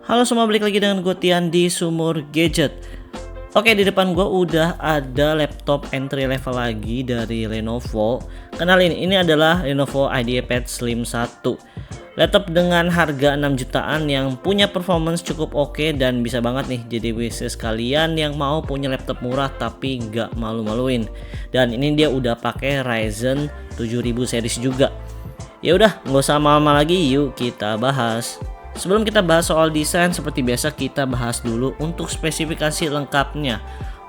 Halo semua, balik lagi dengan gue Tian di Sumur Gadget. Oke, di depan gue udah ada laptop entry level lagi dari Lenovo. Kenalin, ini adalah Lenovo IdeaPad Slim 1. Laptop dengan harga 6 jutaan yang punya performance cukup oke dan bisa banget nih jadi wishlist kalian yang mau punya laptop murah tapi nggak malu-maluin. Dan ini dia udah pakai Ryzen 7000 series juga. Ya udah, nggak usah lama-lama lagi, yuk kita bahas. Sebelum kita bahas soal desain, seperti biasa kita bahas dulu untuk spesifikasi lengkapnya.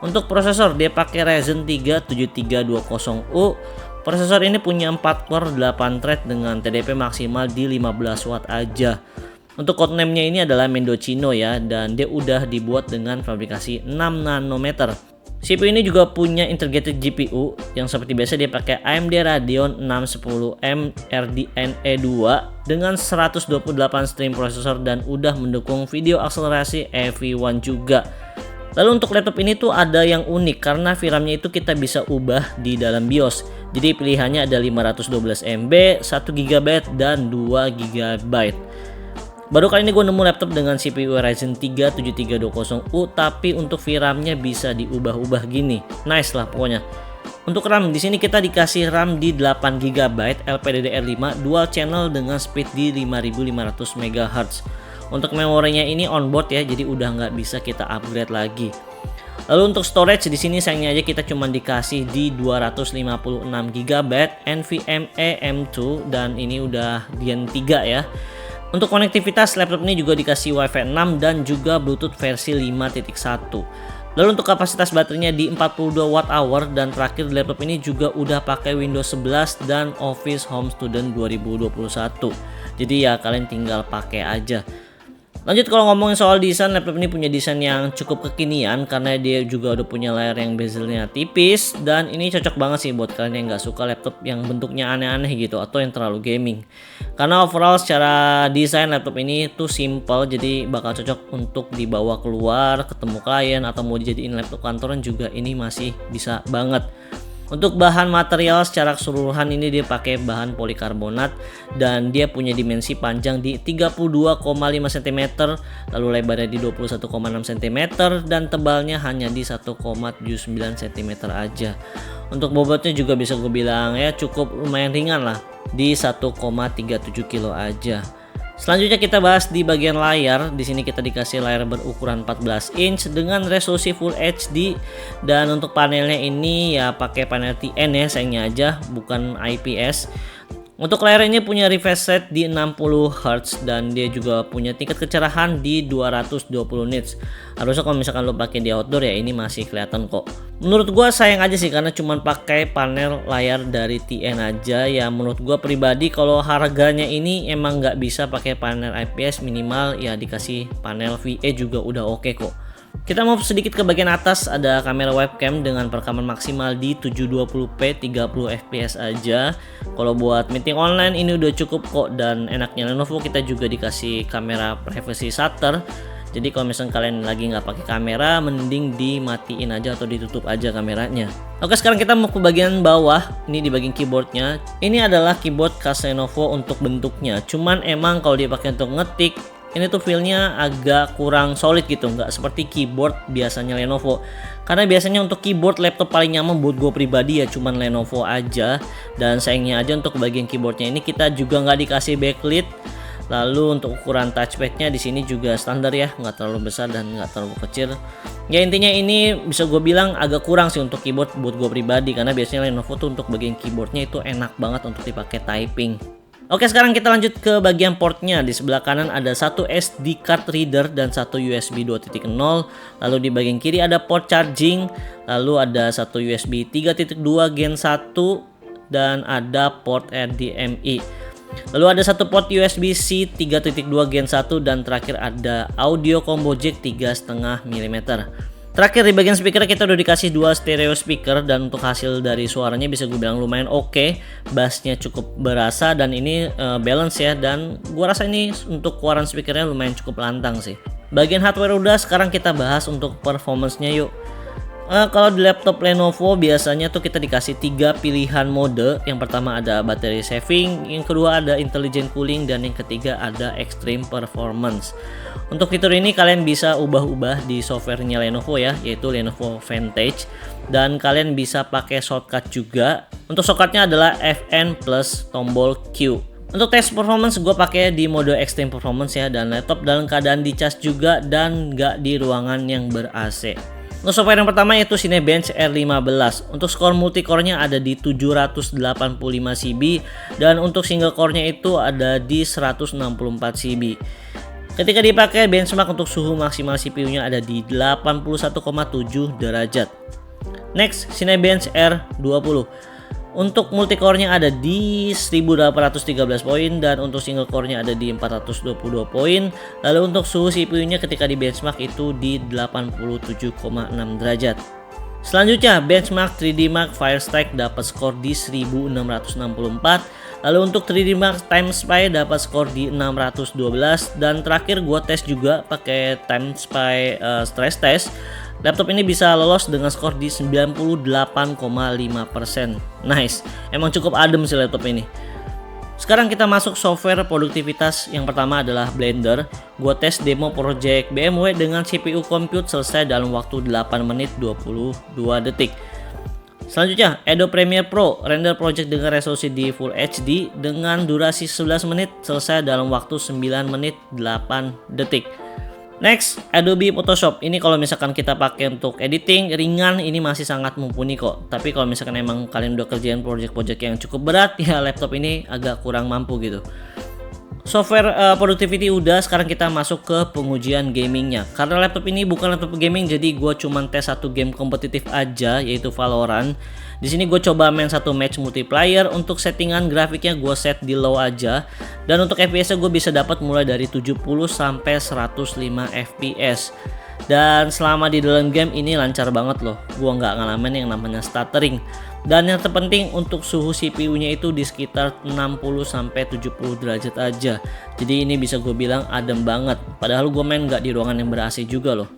Untuk prosesor, dia pakai Ryzen 3 7320U. Prosesor ini punya 4 core 8 thread dengan TDP maksimal di 15 watt aja. Untuk codename-nya ini adalah Mendocino ya, dan dia udah dibuat dengan fabrikasi 6 nanometer. CPU ini juga punya integrated GPU yang seperti biasa dia pakai AMD Radeon 610M RDNA 2 dengan 128 stream processor dan udah mendukung video akselerasi EV1 juga. Lalu untuk laptop ini tuh ada yang unik karena VRAM-nya itu kita bisa ubah di dalam BIOS. Jadi pilihannya ada 512 MB, 1 GB dan 2 GB. Baru kali ini gue nemu laptop dengan CPU Ryzen 3 7320U, tapi untuk VRAM-nya bisa diubah-ubah gini. Nice lah pokoknya. Untuk RAM, di sini kita dikasih RAM di 8 GB LPDDR5 dual channel dengan speed di 5500 MHz. Untuk memorinya ini onboard ya, jadi udah nggak bisa kita upgrade lagi. Lalu untuk storage di sini sayangnya aja kita cuma dikasih di 256 GB NVMe M2 dan ini udah Gen 3 ya. Untuk konektivitas, laptop ini juga dikasih Wi-Fi 6 dan juga Bluetooth versi 5.1. Lalu untuk kapasitas baterainya di 42 Wh dan terakhir laptop ini juga udah pakai Windows 11 dan Office Home Student 2021. Jadi ya kalian tinggal pakai aja. Lanjut, kalau ngomongin soal desain, laptop ini punya desain yang cukup kekinian karena dia juga udah punya layar yang bezelnya tipis, dan ini cocok banget sih buat kalian yang nggak suka laptop yang bentuknya aneh-aneh gitu atau yang terlalu gaming. Karena overall secara desain laptop ini tuh simple, jadi bakal cocok untuk dibawa keluar, ketemu klien atau mau dijadiin laptop kantoran juga ini masih bisa banget. Untuk bahan material secara keseluruhan ini dia pakai bahan polikarbonat dan dia punya dimensi panjang di 32,5 cm, lalu lebarnya di 21,6 cm dan tebalnya hanya di 1,79 cm aja. Untuk bobotnya juga bisa gue bilang ya cukup lumayan ringan lah, di 1,37 kilo aja. Selanjutnya kita bahas di bagian layar. Di sini kita dikasih layar berukuran 14 inch dengan resolusi Full HD, dan untuk panelnya ini ya pakai panel TN ya, sayangnya aja bukan IPS. Untuk layar ini punya refresh rate di 60 Hz dan dia juga punya tingkat kecerahan di 220 nits. Harusnya kalau misalkan lo pakai di outdoor ya ini masih kelihatan kok. Menurut gua sayang aja sih karena cuma pakai panel layar dari TN aja ya. Menurut gua pribadi kalau harganya ini emang nggak bisa pakai panel IPS, minimal ya dikasih panel VA juga udah oke kok. Kita mau sedikit ke bagian atas, ada kamera webcam dengan perekaman maksimal di 720p 30 fps aja. Kalau buat meeting online ini udah cukup kok, dan enaknya Lenovo kita juga dikasih kamera privacy shutter. Jadi kalau misalnya kalian lagi nggak pakai kamera, mending dimatiin aja atau ditutup aja kameranya. Oke, sekarang kita mau ke bagian bawah. Ini di bagian keyboardnya. Ini adalah keyboard khas Lenovo untuk bentuknya. Cuman emang kalau dipakai untuk ngetik, ini tuh feelnya agak kurang solid gitu, nggak seperti keyboard biasanya Lenovo. Karena biasanya untuk keyboard laptop paling nyaman buat gue pribadi ya cuman Lenovo aja. Dan sayangnya aja untuk bagian keyboardnya ini kita juga nggak dikasih backlit. Lalu untuk ukuran touchpadnya di sini juga standar ya, nggak terlalu besar dan nggak terlalu kecil. Ya intinya ini bisa gue bilang agak kurang sih untuk keyboard buat gue pribadi, karena biasanya Lenovo tuh untuk bagian keyboardnya itu enak banget untuk dipakai typing. Oke, sekarang kita lanjut ke bagian portnya. Di sebelah kanan ada satu SD card reader dan satu USB 2.0. Lalu di bagian kiri ada port charging. Lalu ada satu USB 3.2 Gen 1 dan ada port HDMI. Lalu ada satu port USB-C 3.2 Gen 1 dan terakhir ada audio combo jack 3,5 mm. Terakhir di bagian speaker kita udah dikasih dua stereo speaker, dan untuk hasil dari suaranya bisa gue bilang lumayan oke. Bassnya cukup berasa dan ini balance ya, dan gue rasa ini untuk keluaran speakernya lumayan cukup lantang sih. Bagian hardware udah, sekarang kita bahas untuk performance-nya yuk. Kalau di laptop Lenovo biasanya tuh kita dikasih 3 pilihan mode. Yang pertama ada battery saving, yang kedua ada intelligent cooling, dan yang ketiga ada extreme performance. Untuk fitur ini kalian bisa ubah-ubah di softwarenya Lenovo ya, yaitu Lenovo Vantage, dan kalian bisa pakai shortcut juga. Untuk shortcutnya adalah Fn plus tombol Q. Untuk tes performance gue pakai di mode extreme performance ya, dan laptop dalam keadaan dicas juga dan nggak di ruangan yang ber AC. Untuk software yang pertama yaitu Cinebench R15. Untuk skor multicore-nya ada di 785 CB, dan untuk single core-nya itu ada di 164 CB. Ketika dipakai, benchmark untuk suhu maksimal CPU-nya ada di 81,7 derajat. Next, Cinebench R20. Untuk multicore-nya ada di 1813 poin, dan untuk single core-nya ada di 422 poin. Lalu untuk suhu CPU-nya ketika di benchmark itu di 87,6 derajat. Selanjutnya, benchmark 3D Mark Firestake dapat skor di 1664. Lalu untuk 3D Mark Time Spy dapat skor di 612. Dan terakhir gue tes juga pakai Time Spy stress test. Laptop ini bisa lolos dengan skor di 98,5%. Nice, emang cukup adem sih laptop ini. Sekarang kita masuk software produktivitas. Yang pertama adalah Blender. Gua tes demo project BMW dengan CPU compute selesai dalam waktu 8 menit 22 detik. Selanjutnya, Adobe Premiere Pro render project dengan resolusi di Full HD dengan durasi 11 menit selesai dalam waktu 9 menit 8 detik. Next, Adobe Photoshop. Ini kalau misalkan kita pakai untuk editing ringan, ini masih sangat mumpuni kok. Tapi kalau misalkan emang kalian udah kerjain project-project yang cukup berat, ya laptop ini agak kurang mampu gitu. Software productivity udah, sekarang kita masuk ke pengujian gamingnya. Karena laptop ini bukan laptop gaming, jadi gue cuman tes satu game kompetitif aja, yaitu Valorant. Di sini gue coba main satu match multiplayer. Untuk settingan grafiknya gue set di low aja, dan untuk FPS gue bisa dapat mulai dari 70 sampai 105 FPS. Dan selama di dalam game ini lancar banget loh, gue nggak ngalamin yang namanya stuttering. Dan yang terpenting untuk suhu CPU-nya itu di sekitar 60 sampai 70 derajat aja. Jadi ini bisa gue bilang adem banget. Padahal gue main nggak di ruangan yang ber AC juga loh.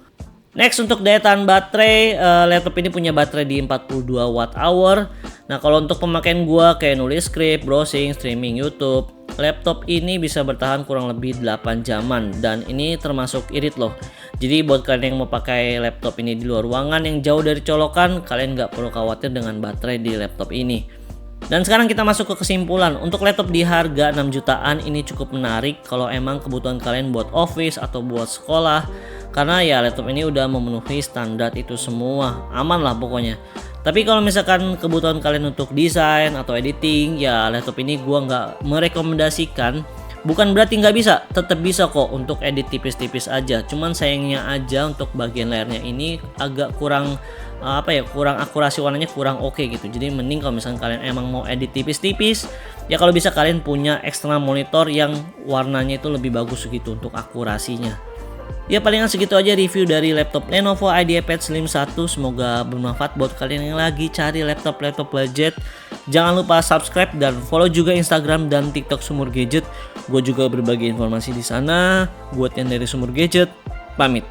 Next, untuk daya tahan baterai, laptop ini punya baterai di 42 watt hour. Nah, kalau untuk pemakaian gua kayak nulis script, browsing, streaming YouTube, laptop ini bisa bertahan kurang lebih 8 jaman, dan ini termasuk irit loh. Jadi buat kalian yang mau pakai laptop ini di luar ruangan yang jauh dari colokan, kalian nggak perlu khawatir dengan baterai di laptop ini. Dan sekarang kita masuk ke kesimpulan. Untuk laptop di harga 6 jutaan ini cukup menarik kalau emang kebutuhan kalian buat office atau buat sekolah. Karena ya laptop ini udah memenuhi standar itu semua. Aman lah pokoknya. Tapi kalau misalkan kebutuhan kalian untuk desain atau editing, ya laptop ini gua nggak merekomendasikan. Bukan berarti nggak bisa, tetap bisa kok untuk edit tipis-tipis aja. Cuman sayangnya aja untuk bagian layarnya ini agak kurang kurang akurasi warnanya kurang oke gitu. Jadi mending kalau misalkan kalian emang mau edit tipis-tipis, ya kalau bisa kalian punya external monitor yang warnanya itu lebih bagus gitu untuk akurasinya. Ya palingan segitu aja review dari laptop Lenovo IdeaPad Slim 1. Semoga bermanfaat buat kalian yang lagi cari laptop budget. Jangan lupa subscribe dan follow juga Instagram dan TikTok Sumur Gadget. Gue juga berbagi informasi di sana. Buat yang dari Sumur Gadget, pamit.